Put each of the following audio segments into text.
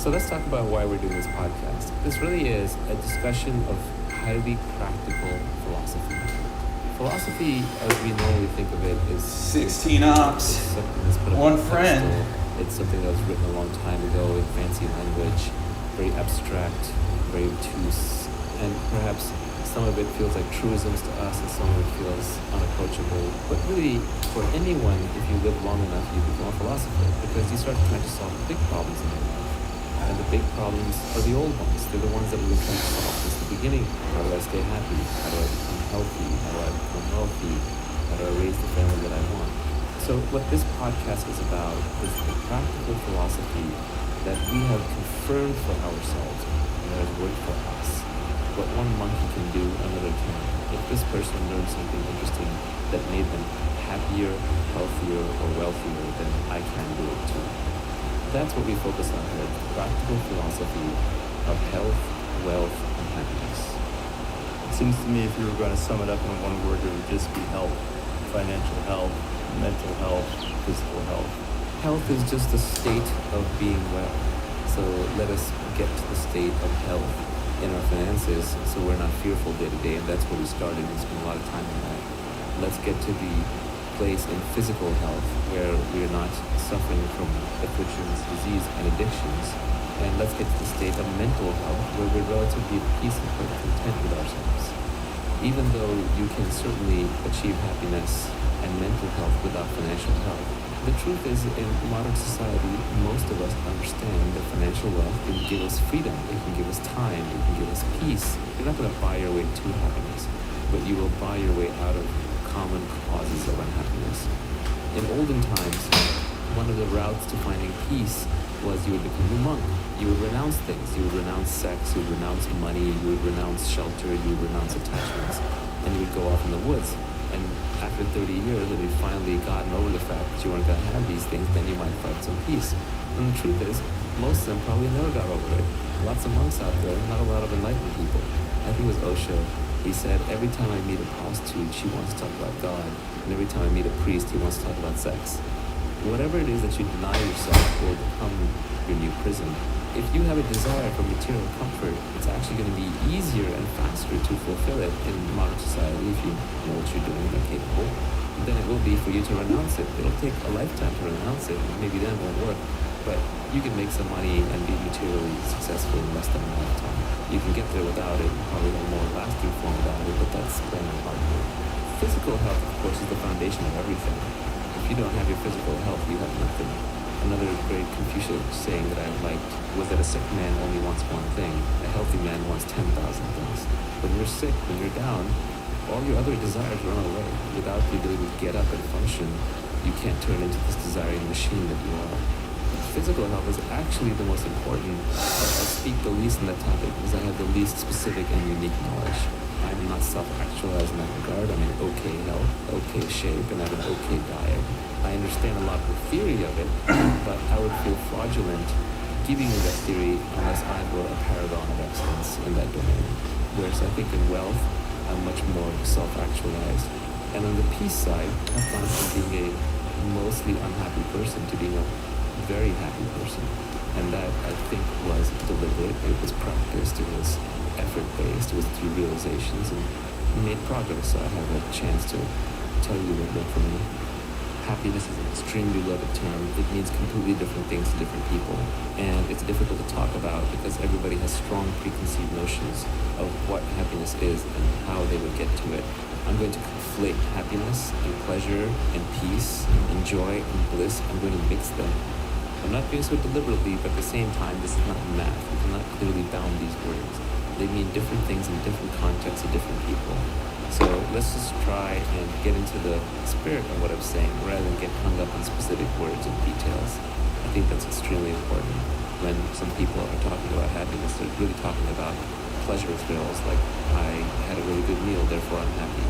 So let's talk about why we're doing this podcast. This really is a discussion of highly practical philosophy. Philosophy, as we normally think of it, is 16 ops, something that's put up one on a friend. pedestal. It's something that was written a long time ago in fancy language, very abstract, very obtuse, and perhaps some of it feels like truisms to us and some of it feels unapproachable. But really, for anyone, if you live long enough, you become a philosopher because you start trying to solve big problems in your life. And the big problems are the old ones. They're the ones that we've been trying to solve since the beginning. How do I stay happy? How do I become healthy? How do I become wealthy? How do I raise the family that I want? So what this podcast is about is the practical philosophy that we have confirmed for ourselves and that has worked for us. What one monkey can do, another can. If this person learned something interesting that made them happier, healthier, or wealthier, then I can do it too. That's what we focus on here, the practical philosophy of health, wealth, and happiness. It seems to me if you were going to sum it up in one word, it would just be health. Financial health, mental health, physical health. Health is just a state of being well. So let us get to the state of health in our finances so we're not fearful day to day, and that's where we started. We spent a lot of time on that. Let's get to the place in physical health where we're not suffering from afflictions, disease, and addictions. And let's get to the state of mental health where we're relatively at peace and quite content with ourselves. Even though you can certainly achieve happiness and mental health without financial health, the truth is in modern society, most of us understand that financial wealth can give us freedom, it can give us time, it can give us peace. You're not going to buy your way to happiness, but you will buy your way out of common causes of unhappiness. In olden times, one of the routes to finding peace was you would become a monk. You would renounce things. You would renounce sex, you would renounce money, you would renounce shelter, you would renounce attachments, and you would go off in the woods. And after 30 years, when you've finally gotten over the fact that you weren't going to have these things, then you might find some peace. And the truth is, most of them probably never got over it. Lots of monks out there, not a lot of enlightened people. I think it was Osho. He said, every time I meet a prostitute, she wants to talk about God. And every time I meet a priest, he wants to talk about sex. Whatever it is that you deny yourself will become your new prison. If you have a desire for material comfort, it's actually going to be easier and faster to fulfill it in modern society if you know what you're doing and are capable. Then it will be for you to renounce it. It'll take a lifetime to renounce it. Maybe then it won't work. But you can make some money and be materially successful in less than a lifetime. You can get there without it, probably a more lasting form without it, but that's plain and hard work. Physical health, of course, is the foundation of everything. If you don't have your physical health, you have nothing. Another great Confucius saying that I liked was that a sick man only wants one thing. A healthy man wants 10,000 things. When you're sick, when you're down, all your other desires run away. Without the ability to get up and function, you can't turn into this desiring machine that you are. Physical health is actually the most important. I speak the least on that topic because I have the least specific and unique knowledge. I'm not self-actualized in that regard. I'm in okay health, okay shape, and I have an okay diet. I understand a lot of the theory of it, but I would feel fraudulent giving you that theory unless I were a paragon of excellence in that domain. Whereas I think in wealth, I'm much more self-actualized. And on the peace side, I've gone from being a mostly unhappy person to being a very happy person. And that, I think, was deliberate, it was practiced, it was effort-based, it was through realizations, and made progress. So I have a chance to tell you what worked for me. Happiness is an extremely loaded term. It means completely different things to different people. And it's difficult to talk about because everybody has strong preconceived notions of what happiness is and how they would get to it. I'm going to conflate happiness and pleasure and peace and joy and bliss. I'm going to mix them. I'm not doing so deliberately, but at the same time, this is not math. You cannot clearly bound these words. They mean different things in different contexts of different people. So let's just try and get into the spirit of what I'm saying rather than get hung up on specific words and details. I think that's extremely important. When some people are talking about happiness, they're really talking about pleasure thrills, like I had a really good meal, therefore I'm happy.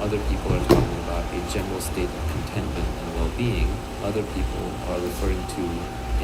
Other people are talking about a general state of contentment and well-being. Other people are referring to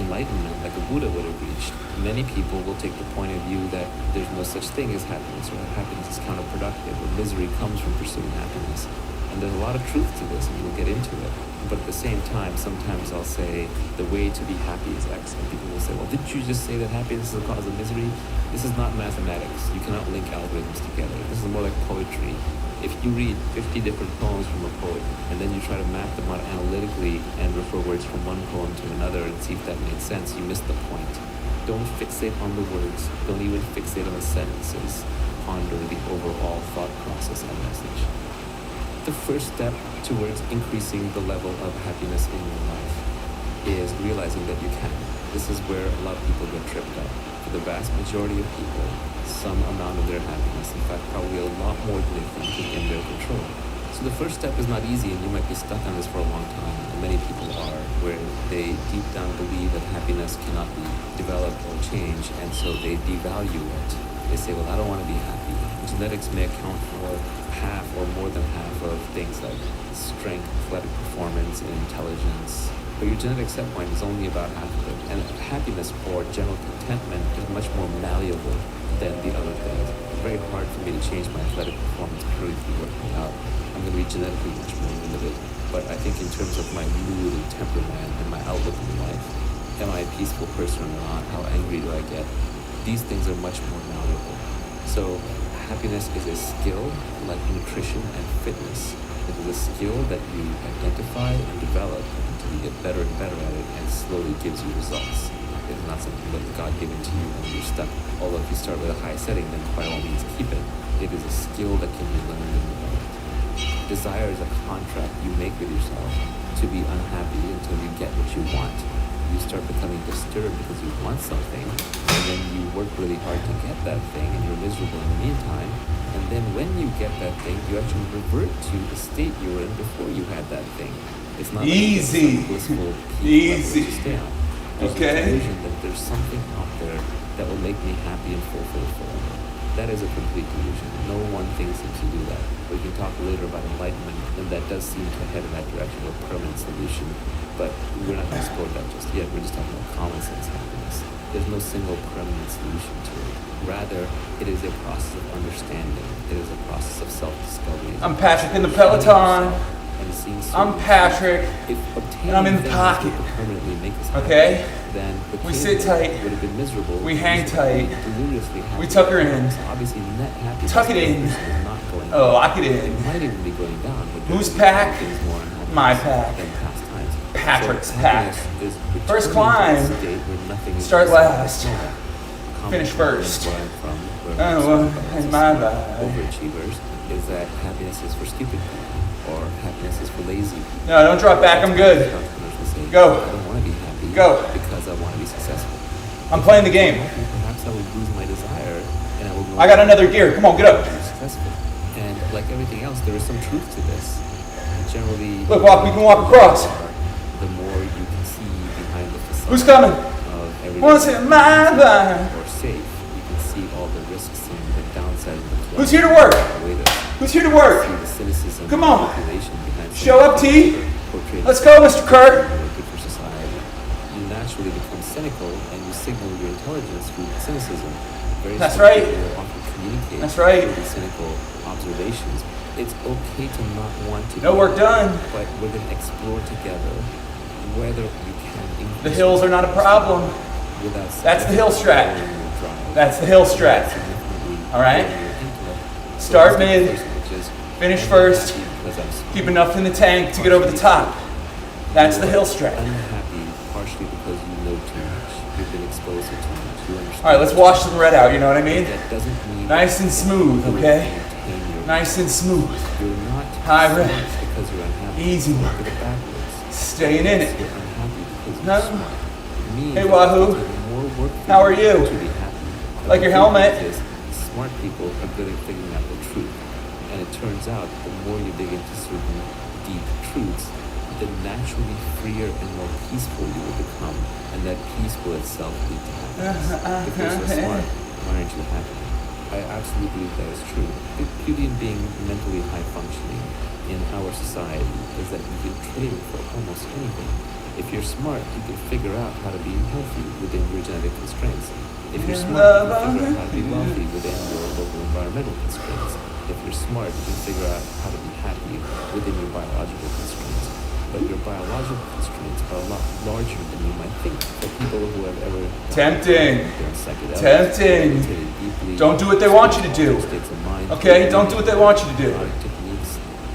enlightenment, like a Buddha would have reached. Many people will take the point of view that there's no such thing as happiness, or that happiness is counterproductive, or misery comes from pursuing happiness. And And there's a lot of truth to this, and we'll get into it. But at the same time, sometimes I'll say the way to be happy is X, and people will say, well, didn't you just say that happiness is the cause of misery? This is not mathematics. You cannot link algorithms together. This is more like poetry. If you read 50 different poems from a poet, and then you try to map them out analytically and refer words from one poem to another and see if that makes sense, you miss the point. Don't fixate on the words. Don't even fixate on the sentences. Ponder the overall thought process and message. The first step towards increasing the level of happiness in your life is realizing that you can. This is where a lot of people get tripped up. For the vast majority of people, some amount of their happiness, in fact, probably a lot more than they think, is in their control. So the first step is not easy, and you might be stuck on this for a long time, and many people are, where they deep down believe that happiness cannot be developed or changed, and so they devalue it. They say, well, I don't want to be happy. Genetics may account for half or more than half of things like strength, athletic performance, and intelligence. But your genetic set point is only about half of it. And happiness or general contentment is much more malleable than the other things. It's very hard for me to change my athletic performance purely through working out. I'm going to be genetically much more limited. But I think in terms of my mood and temperament and my outlook in life, am I a peaceful person or not? How angry do I get? These things are much more malleable. So happiness is a skill like nutrition and fitness. It is a skill that you identify and develop until you get better and better at it, and slowly gives you results. It is not something that is God-given to you when you're stuck. Although if you start with a high setting, then by all means keep it. It is a skill that can be learned and developed. Desire is a contract you make with yourself to be unhappy until you get what you want. You start becoming disturbed because you want something, and then you work really hard to get that thing, and you're miserable in the meantime. And then when you get that thing, you actually revert to the state you were in before you had that thing. It's not easy. Like blissful Easy. to stay on. There's Okay. an illusion that there's something out there that will make me happy and fulfilled forever. That is a complete delusion. No one thing seems to do that. We can talk later about enlightenment, and that does seem to head in that direction of a permanent solution. But we're not going to explore that just yet. We're just talking about common sense happiness. There's no single permanent solution to it. Rather, it is a process of understanding. It is a process of self-discovery. I'm Patrick in the Peloton. And seeing I'm Patrick. if obtaining and I'm in the things pocket. that permanently make us happy, Okay? then the We sit caveman tight. would have been miserable. We hang tight. Deliriously happy. We tuck her in. So obviously, net happiness Tuck it in. is not going Oh, down. lock it in. It might even be going down. But Whose there's pack? things more unhappy My pack. than past times. Patrick's So pack. happiness is First returning to climb. a state where nothing is Start just last. normal. Finish first. Where I'm from, where Oh, I'm well, from, in my smart life. overachievers, is that happiness is for stupid people, or happiness is for lazy people. No, don't drop back. I'm good. Entrepreneurs will say, Go. I don't want to be happy Go. because I want to be successful. I'm playing the game. Perhaps I will lose my desire, and I will no I got longer another gear. Come on, get up. be successful. And like everything else, there is some truth to this. Generally, Look, walk. We can walk across. the more you can see behind the facade Who's coming? of everything Once in my life. or safe, you can see all the risks and the downsides of the Who's here to work? await us. Who's here to work? See the cynicism Come and on. manipulation behind Show up, T. portrayed Let's go, Mr. Kurt. good for society. You naturally become cynical, and you signal your intelligence through cynicism. Very That's few right. people often communicate That's right. through the cynical observations. It's okay to not want to. No do work it, done. But we're going to explore together whether you can increase The hills are not a problem. without That's the hill strat. significantly lowering your drive, That's the hill strat. significantly All right? lowering your intellect. So Start this is the mid, person which is, finish I'm first, happy because I'm smart. Keep enough in the tank to get over the top. That's the hill strat. Unhappy partially because you know too much. You've been exposed to too much. You understand. All right, let's wash some red out. You know what I mean? That doesn't mean Nice and smooth, you okay? maintain your- Nice and smooth. You're not High smart red. because you're unhappy. Easy work. Look at it backwards. Staying in it. You're unhappy because No. you're smart. It means Hey, that Wahoo. it's taking more work for How are you? to be happy. The Like your whole thing helmet. is smart people are good at figuring out the truth. And it turns out the more you dig into certain deep truths, the naturally freer and more peaceful you will become. And that peace will itself lead to happiness. If you're so smart, why aren't you happy? I absolutely believe that is true. The beauty in being mentally high functioning in our society is that you can trade it for almost anything. If you're smart, you can figure out how to be healthy within your genetic constraints. If you're smart, you can figure out how to be wealthy within your local environmental constraints. If you're smart, you can figure out how to be happy within your biological constraints. But your biological constraints are a lot larger than you might think. For people who have ever Tempting. done psychedelics, Tempting. meditated deeply, Don't do what they want you to do. states of mind, Okay? Don't do what they want you to do. hypnotic techniques,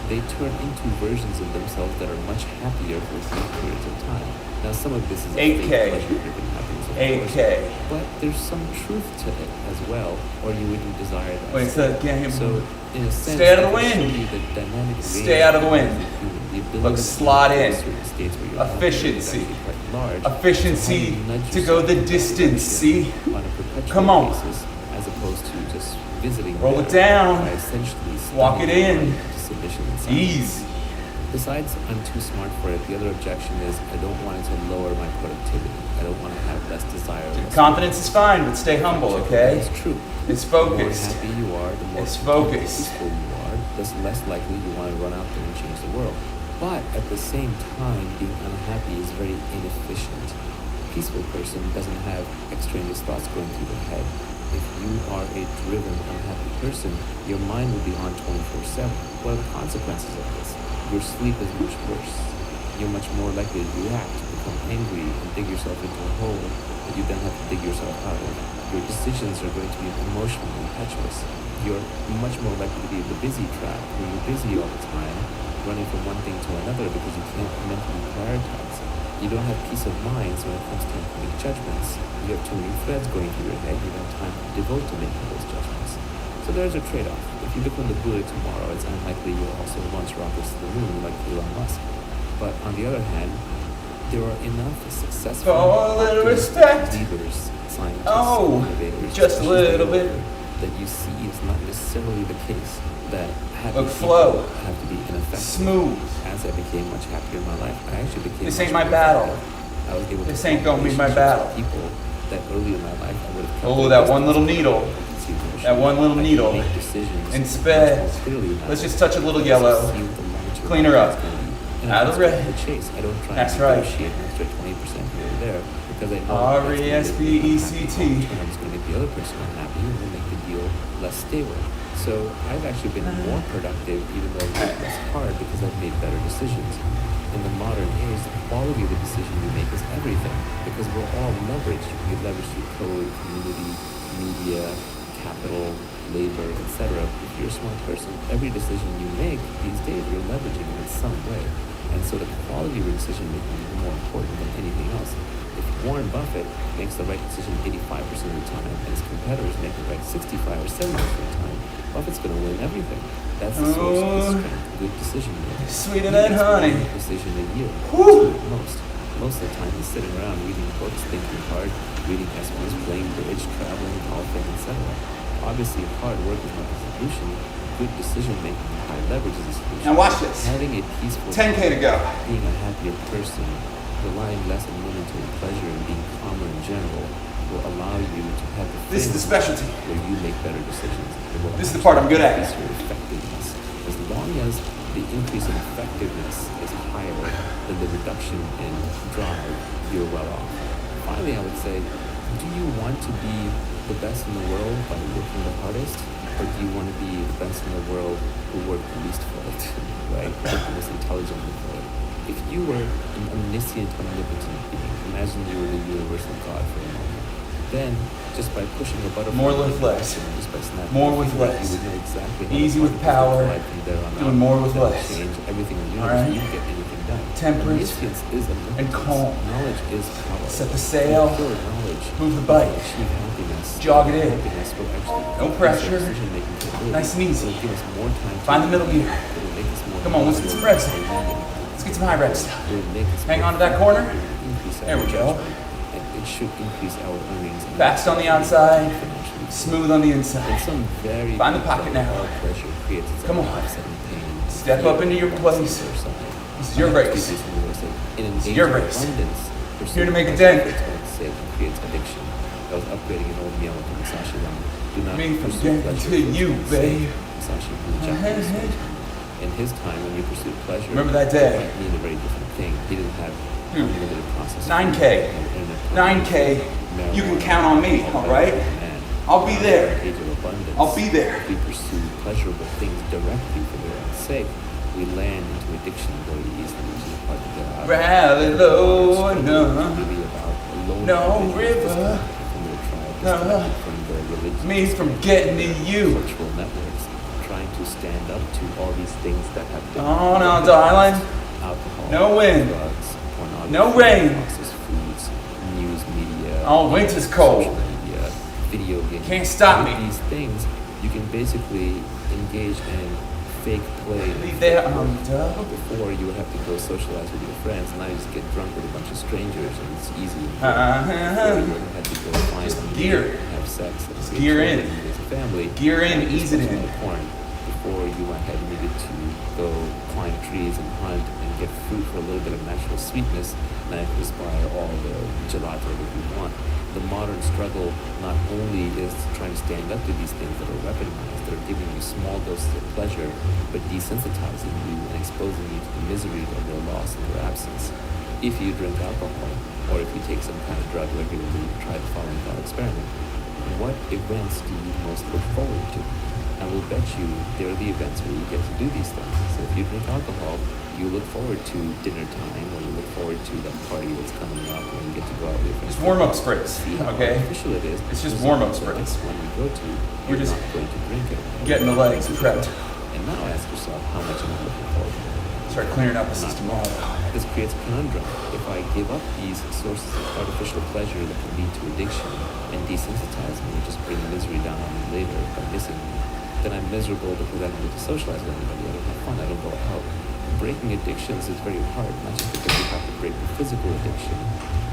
they turn into versions of themselves that are much happier for brief periods of time. Now, some of this is 8K. pleasure-driven happiness, of 8K. course, but there's some truth to it as well, or you wouldn't desire that. Wait, it's a game. So, in a sense, Stay out of the I can show wind. you the dynamic Stay range out of the wind. of the human, the ability Look, to slot go in. to certain states where you're Efficiency. actually quite large. Efficiency So how do you nudge to go yourself the in that distance, see? direction on a perpetual Come on. basis, as opposed to just visiting Roll there it down. by essentially Walk it stunning in. to submission and silence. Easy. Besides, I'm too smart for it. The other objection is I don't want it to lower my productivity. I don't want to have less desire. Less Confidence is fine, but stay humble, okay? It's true. It's The more focused. happy you are, the more It's focused. peaceful you are, the less likely you want to run out there and change the world. But at the same time, being unhappy is very inefficient. A peaceful person doesn't have extraneous thoughts going through their head. If you are a driven, unhappy person, your mind will be on 24/7. What are the consequences of this? Your sleep is much worse. You're much more likely to react, become angry, and dig yourself into a hole that you then have to dig yourself out of. Your decisions are going to be emotional and impetuous. You're much more likely to be in the busy trap, where you're busy all the time, running from one thing to another because you can't mentally prioritize. You don't have peace of mind when it comes to making judgments. You have too many threads going through your head. You don't have time to devote to making those judgments. So there's a trade-off. If you become the Buddha tomorrow, it's unlikely you'll also launch rockets to the moon like Elon Musk. But on the other hand, there are enough successful Oh, a little actors, respect. leaders, scientists, Oh, innovators, just a little bit. that you see is not necessarily the case. That happy Look, people flow. have to be ineffective. Smooth. As I became much happier in my life, I actually became. This much ain't my more battle. effective. I was able This to ain't form gonna be my relationships with battle. People that early in my life I would have. kept Oh, at a that one distance little from. needle. See emotion. That one little I can needle. make decisions And much sped. more clearly now. Let's just touch a little Because I yellow. see what the longitude Clean her of up. it's gonna be. And Out I of just go red. for the chase. I don't try That's and right. negotiate an extra 20% here or there because I know that's gonna make me R-E-S-P-E-C-T. unhappy long term. It's going to make the other person unhappy and then make the deal less stable. So I've actually been more productive even though it's less hard because I've made better decisions. In the modern age, the quality of the decision you make is everything because we're all leveraged. We get leveraged through code, community, media, capital, labor, etc. If you're a smart person, every decision you make these days, you're leveraging it in some way. And so the quality of your decision making is more important than anything else. If Warren Buffett makes the right decision 85% of the time and his competitors make it right 65 or 70% of the time, Buffett's going to win everything. That's the source of his strength, good decision making. Sweeter He than makes honey. one decision a year. Whew. Two at most. Most of the time he's sitting around reading books, thinking hard, reading essays, playing bridge, traveling, golfing, etc. Obviously, hard work is not the solution. Good decision making and high leverage is the solution. Now watch this. Having a peaceful 10K to go. being a happier person, relying less on momentary pleasure and being calmer in general will allow you to have the This is the framework specialty. where you make better decisions. It will This is the part I'm good at. increase your effectiveness. As long as the increase in effectiveness is higher than the reduction in drive, you're well off. Finally, I would say, do you want to be the best in the world by working the hardest? Or do you want to be the best in the world who worked the least for it, right? Work the most intelligently for it. If you were an omniscient, omnipotent being, imagine you were the universal God for a moment. Then, just by pushing a butterfly, More with less. just by snapping More your with finger, less. you would know exactly how Easy the with particles power, would fly from there on doing out. more with That would less. change everything in the universe. Alright? You can get anything done. Temperance Omniscience is omnipotence. and calm. Knowledge is power. Set the sail. Pure knowledge Move the bike. will achieve happiness. Jog it in. Happiness will actually No increase our pressure. decision-making capability. Nice and easy. It'll give us more time to Find the middle think. gear. It'll make us more Come on, let's get some reps in. Let's get some high reps. It'll make us Hang more on to that effective. corner. It'll increase There our we go. judgment. It should increase our earnings. and Fast on the outside, financially. smooth on the And inside. some very Find the pocket now. all pressure creates its Come own on. offsetting pain. Step up into your place. Or something. This is your race. In an This is age your of race. abundance, Here to make a pursuit dent. of pleasure for its own sake creates addiction. I was upgrading an old Miyamoto Musashi line. Do not Me from pursue Denver pleasure to for its you, own babe. sake. Musashi was a Japanese statesman. In his time, when you pursued pleasure, Remember that it day? might mean a very different thing. He didn't have unlimited process. 9K. 9K. You can count on me, all right? I'll be there. Age of abundance. I'll be there. We pursue pleasurable things directly for their own sake, we land into addiction very easily, which is hard to get out of. Rally low, no. Really about alone No individuals river. disconnected from their tribe, disconnected from their religion, Me from getting to you. social networks, trying to stand up to all these things that have been Oh, no, darling. alcohol, No wind. drugs, pornography, No rain. processed foods, news media, Oh, winter's cold. social media, video games. Can't stop With me. these things, you can basically engage in fake play. Leave there, dog. Before you would have to go socialize with your friends, now you just get drunk with a bunch of strangers and it's easy. Before you would have had to go find Just a gear. meal, have sex, and Just create gear in. children with a family. Gear in, Now you ease just it in. go to porn. Before you went ahead and needed to go climb trees and hunt and get fruit for a little bit of natural sweetness, now you can just buy all the gelato that you want. The modern struggle not only is trying to stand up to these things that are weaponized, that are giving you small doses of pleasure, but desensitizing you and exposing you to the misery of their loss and their absence. If you drink alcohol, or if you take some kind of drug regularly, try the following thought experiment. What events do you most look forward to? I will bet you there are the events where you get to do these things. So if you drink alcohol, you look forward to dinner time, or you look forward to that party that's coming up, when you get to go out with your friends. Just warm-up spritz, See how okay? artificial it is. It's just Because warm-up the spritz. next one you go to, We're you're just not going to drink it. getting the legs prepped. And now ask yourself, how much am I looking forward to? Start clearing out the system all. This creates a conundrum. If I give up these sources of artificial pleasure that can lead to addiction and desensitize me, just bring misery down on me later by missing me, then I'm miserable because I don't get to socialize with anybody. I don't have fun. I don't go out. Breaking addictions is very hard, not just because you have to break the physical addiction,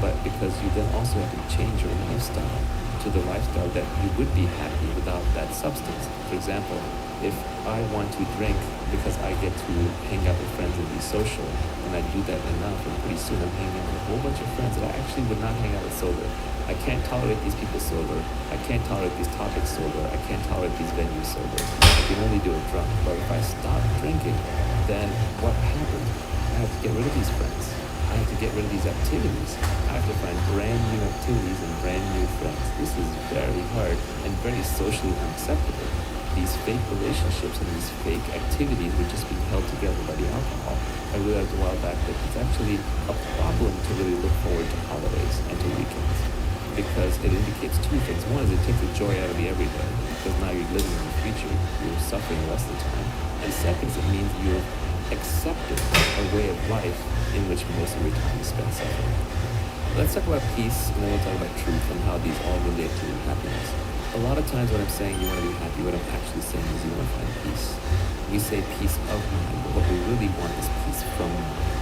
but because you then also have to change your lifestyle to the lifestyle that you would be happy without that substance. For example, if I want to drink because I get to hang out with friends and be social, and I do that enough, and pretty soon I'm hanging out with a whole bunch of friends that I actually would not hang out with sober. I can't tolerate these people sober. I can't tolerate these topics sober. I can't tolerate these venues sober. I can only do it drunk. But if I stop drinking, then what happens? I have to get rid of these friends. I have to get rid of these activities. I have to find brand new activities and brand new friends. This is very hard and very socially unacceptable. These fake relationships and these fake activities were just being held together by the alcohol. I realized a while back that it's actually a problem to really look forward to holidays and to weekends, because it indicates two things. One is it takes the joy out of the everyday, because now you're living in the future, you're suffering the rest of the time. And second, it means you're accepting a way of life in which most of your time is spent suffering. Let's talk about peace, and then we'll talk about truth and how these all relate to happiness. A lot of times when I'm saying you want to be happy, what I'm actually saying is you want to find peace. We say peace of mind, but what we really want is peace from mind.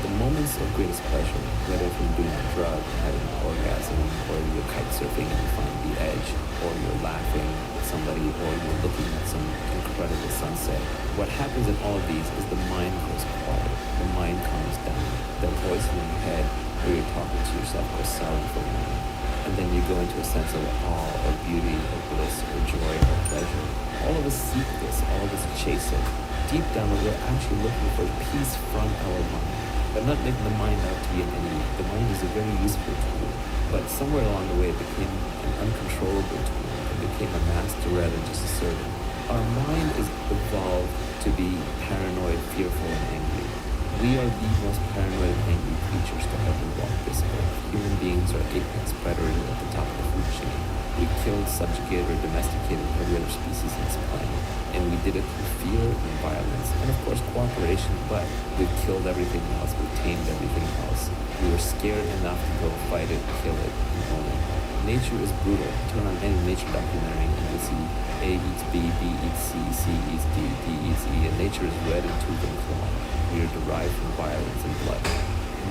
The moments of greatest pleasure, whether from doing a drug, having an orgasm, or you're kite surfing and you find the edge, or you're laughing at somebody, or you're looking at some incredible sunset. What happens in all of these is the mind goes quiet. The mind calms down. The voice in your head where you're talking to yourself goes silent for a moment. And then you go into a sense of awe, or beauty, or bliss, or joy, or pleasure. All of us seek this. All of us chase it. Deep down, we're actually looking for peace from our mind. But not making the mind out to be an enemy. The mind is a very useful tool. But somewhere along the way, it became an uncontrollable tool. It became a master rather than just a servant. Our mind is evolved to be paranoid, fearful, and angry. We are the most paranoid and angry creatures to ever walk this earth. Human beings are apex predators at the top of the food chain. We killed, subjugated, or domesticated every other species in this planet. And we did it through fear and violence, and of course cooperation, but we've killed everything else, we've tamed everything else. We were scared enough to go fight it, kill it, and own it. Nature is brutal. Turn on any nature documentary and you'll see A eats B, B eats C, C eats D, D eats E, and nature is red and tooth and claw. We are derived from violence and blood.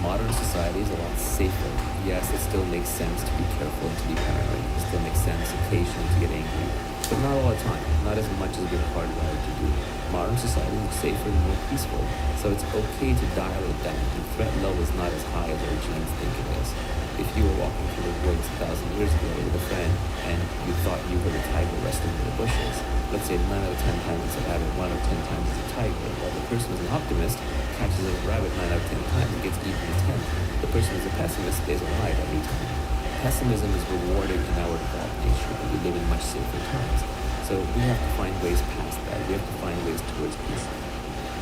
Modern society is a lot safer. Yes, it still makes sense to be careful and to be paranoid. It still makes sense occasionally to get angry, but not all the time. Not as much as we're hardwired to do. Modern society is safer and more peaceful, so it's okay to dial it down. The threat level is not as high as our genes think it is. If you were walking through the woods 1,000 years ago with a friend and you thought you were the tiger wrestling in the bushes, let's say 9 out of 10 times it's a rabbit, 1 out of 10 times it's a tiger. While the person who's an optimist catches a rabbit 9 out of 10 times and gets eaten the 10th. The person who's a pessimist stays alive every time. Pessimism is rewarded in our evolved nature, but we live in much safer times. So So we have to find ways past that. We have to find ways towards peace.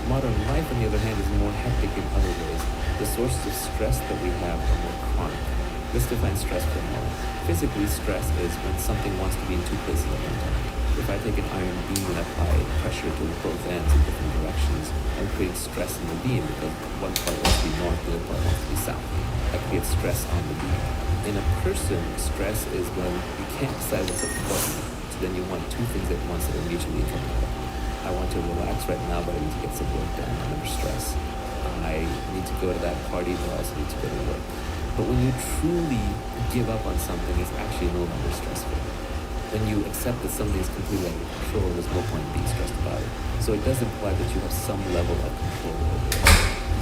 Modern life, on the other hand, is more hectic in other ways. The sources of stress that we have are more chronic. Let's define stress for a moment. Physically, stress is when something wants to be in two places at one time. If I take an iron beam and apply pressure to both ends in different directions, I'm creating stress in the beam because one part wants to be north, the other part wants to be south. I create stress on the beam. In a person, stress is when you can't decide what's important, so then you want two things at once that are mutually incompatible. I want to relax right now, but I need to get some work done. I'm under stress. I need to go to that party, but I also need to go to work. But when you truly give up on something, it's actually no longer stressful. When you accept that something is completely under control, there's no point in being stressed about it. So it does imply that you have some level of control over it.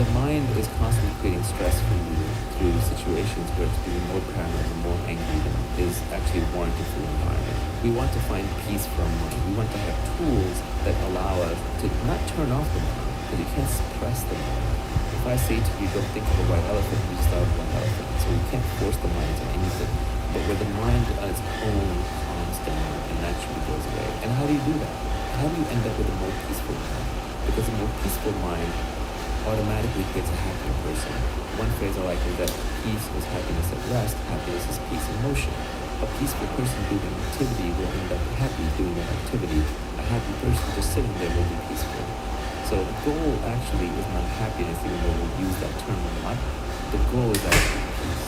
The mind is constantly creating stress for you through situations where it's being more paranoid and more angry than is actually warranted for the environment. We want to find peace from mind. We want to have tools that allow us to not turn off the mind, but you can't suppress the mind. If I say to you, don't think of a white elephant, you start with one elephant. So you can't force the mind to anything. But where the mind on its own calms down and naturally goes away. And how do you do that? How do you end up with a more peaceful mind? Because a more peaceful mind automatically creates a happier person. One phrase I like is that peace is happiness at rest, happiness is peace in motion. A peaceful person doing an activity will end up happy doing that activity. A happy person just sitting there will be peaceful. So the goal actually is not happiness, even though we'll use that term a lot. The goal is actually peace.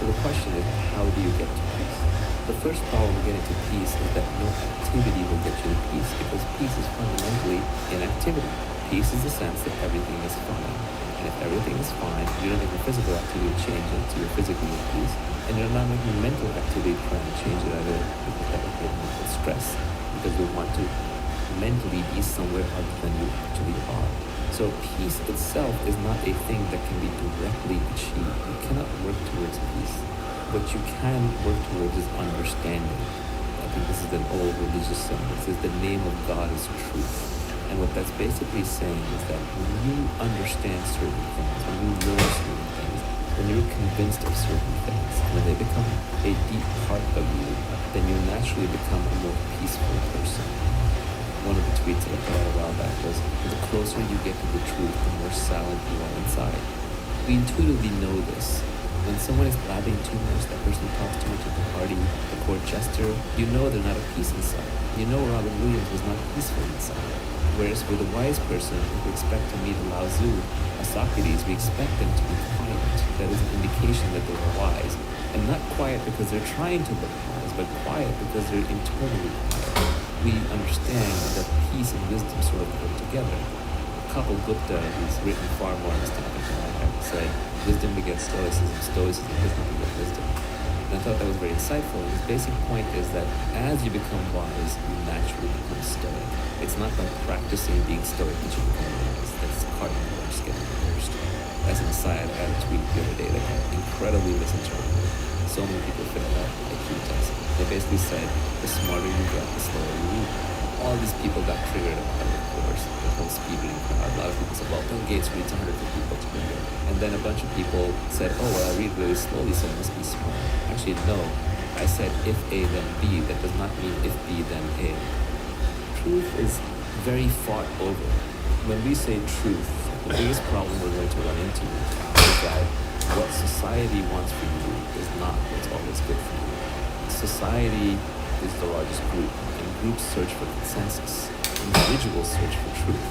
So the question is, how do you get to peace? The first problem getting to peace is that no activity will get you to peace, because peace is fundamentally inactivity. Peace is the sense that everything is fine. And if everything is fine, you don't make a physical activity to change it, so you're physically at peace. And you're not making mental activity trying to change it either, because that would create mental stress. Because you want to mentally be somewhere other than you actually are. So peace itself is not a thing that can be directly achieved. You cannot work towards peace. What you can work towards is understanding. I think this is an old religious symbol. It says the name of God is truth. And what that's basically saying is that when you understand certain things, when you know certain things, when you're convinced of certain things, when they become a deep part of you, then you naturally become a more peaceful person. One of the tweets that I put out a while back was, the closer you get to the truth, the more silent you are inside. We intuitively know this. When someone is blabbing too much, that person talks too much at the party, the court jester, you know they're not at peace inside. You know Robin Williams was not peaceful inside. Whereas with a wise person, if we expect to meet a Lao Tzu, a Socrates, we expect them to be quiet. That is an indication that they are wise. And not quiet because they're trying to look wise, but quiet because they're internally quiet. We understand that peace and wisdom sort of go together. Kapil Gupta, who's written far more on this topic than I have, said, wisdom begets stoicism, stoicism does not beget wisdom. And I thought that was very insightful. And his basic point is that as you become wise, you naturally become stoic. It's not by practicing being stoic that you become wise. That's cardinal worse getting reversed. As an aside, I had a tweet the other day that got incredibly misinterpreted. So many people failed that IQ test. They basically said, the smarter you get, the slower you read. All these people got triggered about it, of course. The whole speed reading crowd. A lot of people said, well, Bill Gates reads 150 books per year. And then a bunch of people said, oh, well, I read really slowly, so I must be smart. Actually, no. I said, if A, then B. That does not mean if B, then A. Truth is very fought over. When we say truth, the biggest problem we're going to run into is that what society wants for you is not what's always good for you. Society is the largest group, and groups search for consensus. Individuals search for truth.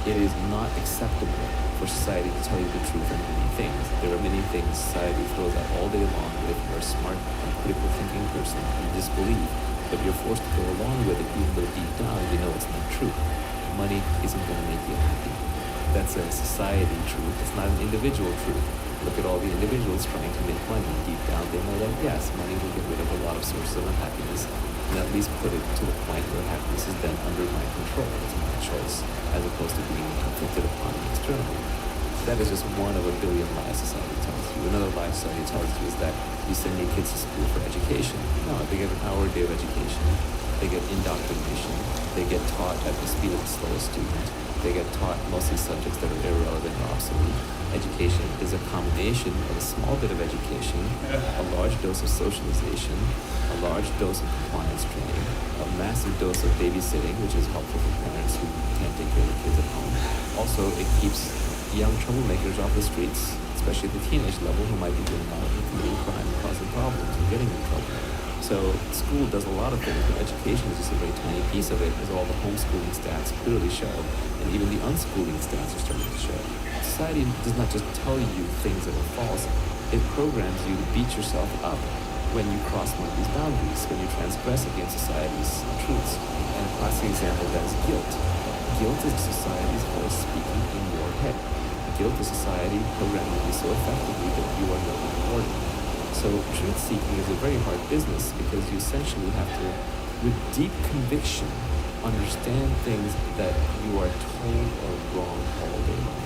It is not acceptable for society to tell you the truth on many things. There are many things society throws out all day long, but if you're a smart and critical thinking person, you disbelieve. But you're forced to go along with it, even though deep down you know it's not true. Money isn't going to make you happy. That's a society truth. It's not an individual truth. Look at all the individuals trying to make money. Deep down, they know that yes, money will get rid of a lot of sources of unhappiness, and at least put it to the point where happiness is then under my control. It's my choice, as opposed to being inflicted upon me externally. That is just one of a billion lies society tells you. Another lie society tells you is that you send your kids to school for education. No, they get an hour a day of education. They get indoctrination. They get taught at the speed of the slowest student. They get taught mostly subjects that are irrelevant or obsolete. Education is a combination of a small bit of education, a large dose of socialization, a large dose of compliance training, a massive dose of babysitting, which is helpful for parents who can't take care of their kids at home. Also, it keeps young troublemakers off the streets, especially at the teenage level, who might be doing a lot of committing crime, causing problems, and getting in trouble. So school does a lot of things, but education is just a very tiny piece of it, as all the homeschooling stats clearly show, and even the unschooling stats are starting to show. Society does not just tell you things that are false, it programs you to beat yourself up when you cross one of these boundaries, when you transgress against society's truths. And a classic example of that is guilt. Guilt is society's voice speaking in your head. Guilt is society programming you so effectively that you are never rewarded. So truth-seeking is a very hard business because you essentially have to, with deep conviction, understand things that you are told are wrong all day long.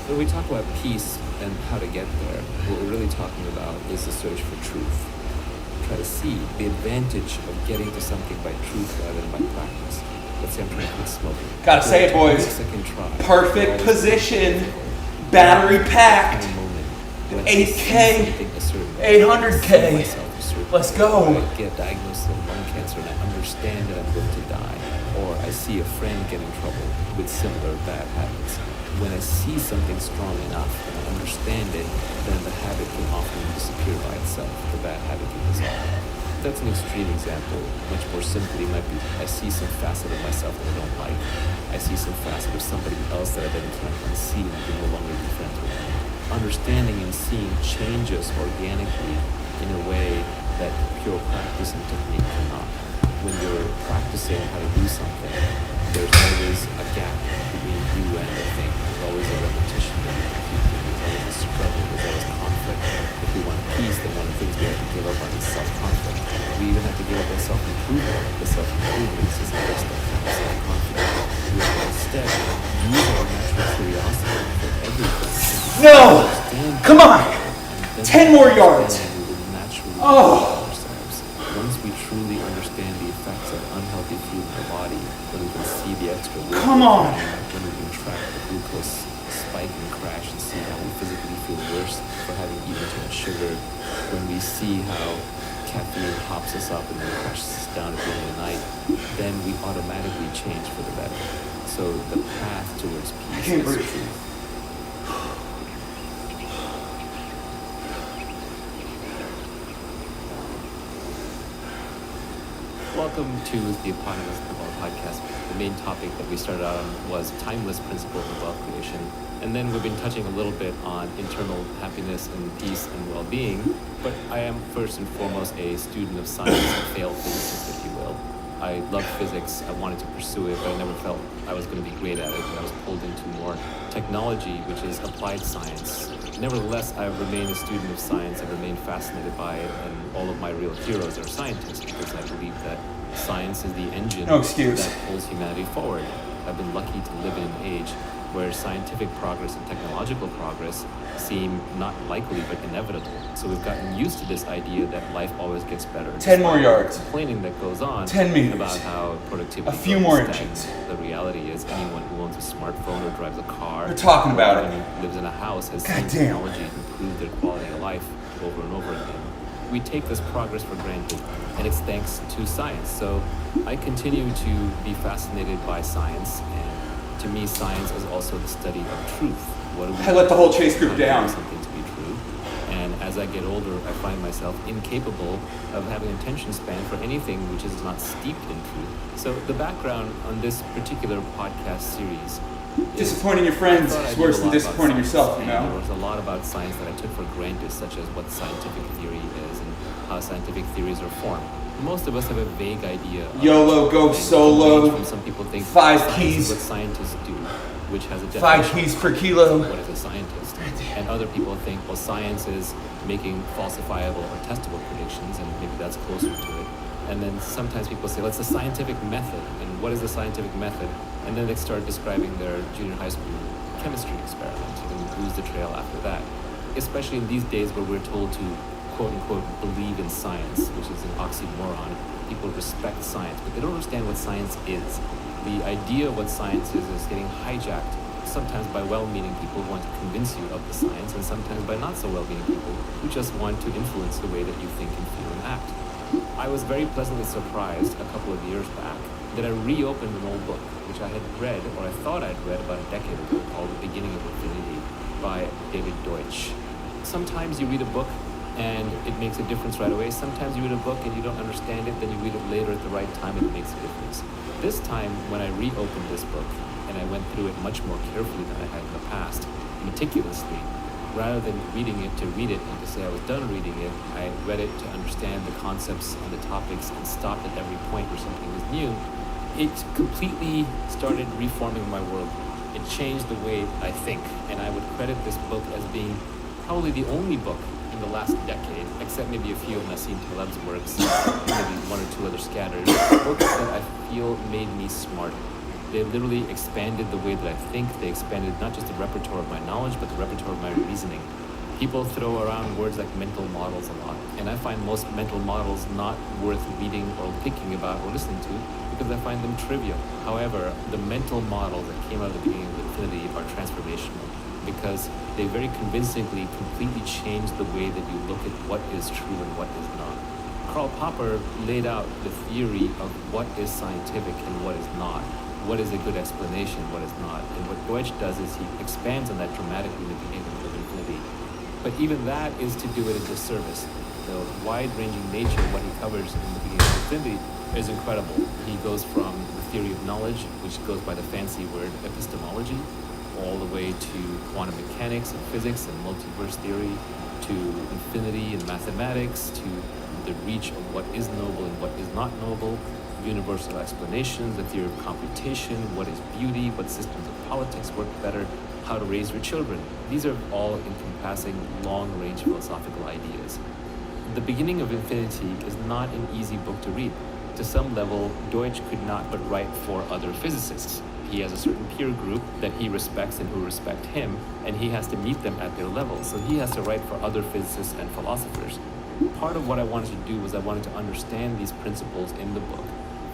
When we talk about peace and how to get there, what we're really talking about is the search for truth. Try to see the advantage of getting to something by truth rather than by practice. Let's say I'm trying to quit smoking. Gotta say it, boys. Perfect position. Battery packed. 8K, 800K. Let's go. I get diagnosed with lung cancer and I understand that I'm going to die. Or I see a friend get in trouble with similar bad habits. When I see something strong enough and I understand it, then the habit can often disappear by itself. The bad habit can dissolve. That's an extreme example. Much more simply might be I see some facet of myself that I don't like. I see some facet of somebody else that I've been trying to unsee and I can no longer be friends with them. Understanding and seeing changes organically in a way that pure practice and technique cannot. When you're practicing how to do something, there's always a gap between you and the thing. There's always a repetition. There's always a struggle. There's always conflict. If we want peace, then one of the things we have to give up on is self-conflict. We even have to give up on self-improvement. The self-improvement is just the best that kind of self-conflict. We have to instead use our natural curiosity for everything. No! Come on! 10 more yards! Oh! Once we truly understand the effects of unhealthy food in our body, when we can see the extra weight, come on! When we can track the glucose spike and crash and see how we physically feel worse for having eaten too much sugar, when we see how caffeine hops us up and then crashes us down at the end of the night, then we automatically change for the better. So the path towards peace is truth. Welcome to the eponymous podcast. The main topic that we started out on was timeless principles of wealth creation. And then we've been touching a little bit on internal happiness and peace and well-being. But I am first and foremost a student of science, a failed physicist, if you will. I loved physics. I wanted to pursue it, but I never felt I was going to be great at it. And I was pulled into more technology, which is applied science. Nevertheless, I remain a student of science. I remain fascinated by it, and all of my real heroes are scientists because I believe that science is the engine that pulls humanity forward. I've been lucky to live in an age where scientific progress and technological progress seem not likely but inevitable. So we've gotten used to this idea that life always gets better. 10 more yards. Complaining that goes on 10 meters. About how productivity a few more inches. The reality is anyone who owns a smartphone or drives a car, we're talking about it, lives in a house, has seen technology improve their quality of life over and over again. We take this progress for granted, and it's thanks to science. So I continue to be fascinated by science, and to me, science is also the study of truth. What do we I let the whole chase group down. Something to be true. And as I get older, I find myself incapable of having an attention span for anything which is not steeped in truth. So the background on this particular podcast series disappointing your friends is worse than disappointing yourself, you know? There was a lot about science that I took for granted, such as what scientific theory is and how scientific theories are formed. Most of us have a vague idea of YOLO, go solo, some people think 5 keys, what scientists do, which has a definition. 5 keys per kilo. What is a scientist? And other people think, well, science is making falsifiable or testable predictions, and maybe that's closer to it. And then sometimes people say, well, it's a scientific method. And what is the scientific method? And then they start describing their junior high school chemistry experiment and lose the trail after that. Especially in these days where we're told to, quote unquote, believe in science, which is an oxymoron. People respect science, but they don't understand what science is. The idea of what science is getting hijacked, sometimes by well-meaning people who want to convince you of the science, and sometimes by not so well-meaning people who just want to influence the way that you think and feel and act. I was very pleasantly surprised a couple of years back that I reopened an old book, which I had read, or I thought I'd read about a decade ago, called The Beginning of Infinity by David Deutsch. Sometimes you read a book and it makes a difference right away. Sometimes you read a book and you don't understand it, then you read it later at the right time and it makes a difference. This time, when I reopened this book, and I went through it much more carefully than I had in the past, meticulously, rather than reading it to read it and to say I was done reading it, I read it to understand the concepts and the topics and stopped at every point where something was new. It completely started reforming my world. It changed the way I think, and I would credit this book as being probably the only book in the last decade, except maybe a few of Nassim Taleb's works, maybe one or two other scattered, books that I feel made me smarter. They literally expanded the way that I think. They expanded not just the repertoire of my knowledge, but the repertoire of my reasoning. People throw around words like mental models a lot, and I find most mental models not worth reading or thinking about or listening to because I find them trivial. However, the mental models that came out of the beginning of Infinity are transformational because they very convincingly completely change the way that you look at what is true and what is not. Karl Popper laid out the theory of what is scientific and what is not. What is a good explanation, what is not. And what Deutsch does is he expands on that dramatically in the beginning of Infinity. But even that is to do it a disservice. The wide-ranging nature of what he covers in the beginning of Infinity is incredible. He goes from the theory of knowledge, which goes by the fancy word epistemology, all the way to quantum mechanics and physics and multiverse theory, to infinity and mathematics, to the reach of what is noble and what is not noble, universal explanations, the theory of computation, what is beauty, what systems of politics work better, how to raise your children. These are all encompassing long-range philosophical ideas. The Beginning of Infinity is not an easy book to read. To some level, Deutsch could not but write for other physicists. He has a certain peer group that he respects and who respect him, and he has to meet them at their level. So he has to write for other physicists and philosophers. Part of what I wanted to do was I wanted to understand these principles in the book,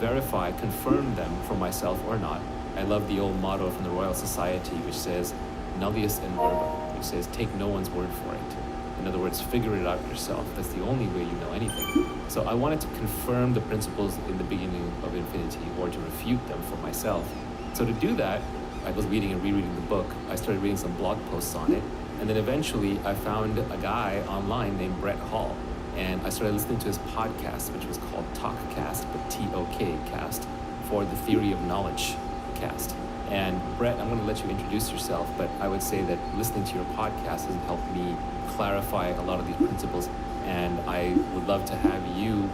verify, confirm them for myself or not. I love the old motto from the Royal Society, which says, nullius in verba, which says, take no one's word for it. In other words, figure it out yourself. That's the only way you know anything. So I wanted to confirm the principles in the beginning of Infinity or to refute them for myself. So to do that, I was reading and rereading the book. I started reading some blog posts on it. And then eventually I found a guy online named Brett Hall. And I started listening to his podcast, which was called Talkcast, but T-O-K cast, for the Theory of Knowledge cast. And Brett, I'm going to let you introduce yourself, but I would say that listening to your podcast has helped me clarify a lot of these principles, and I would love to have you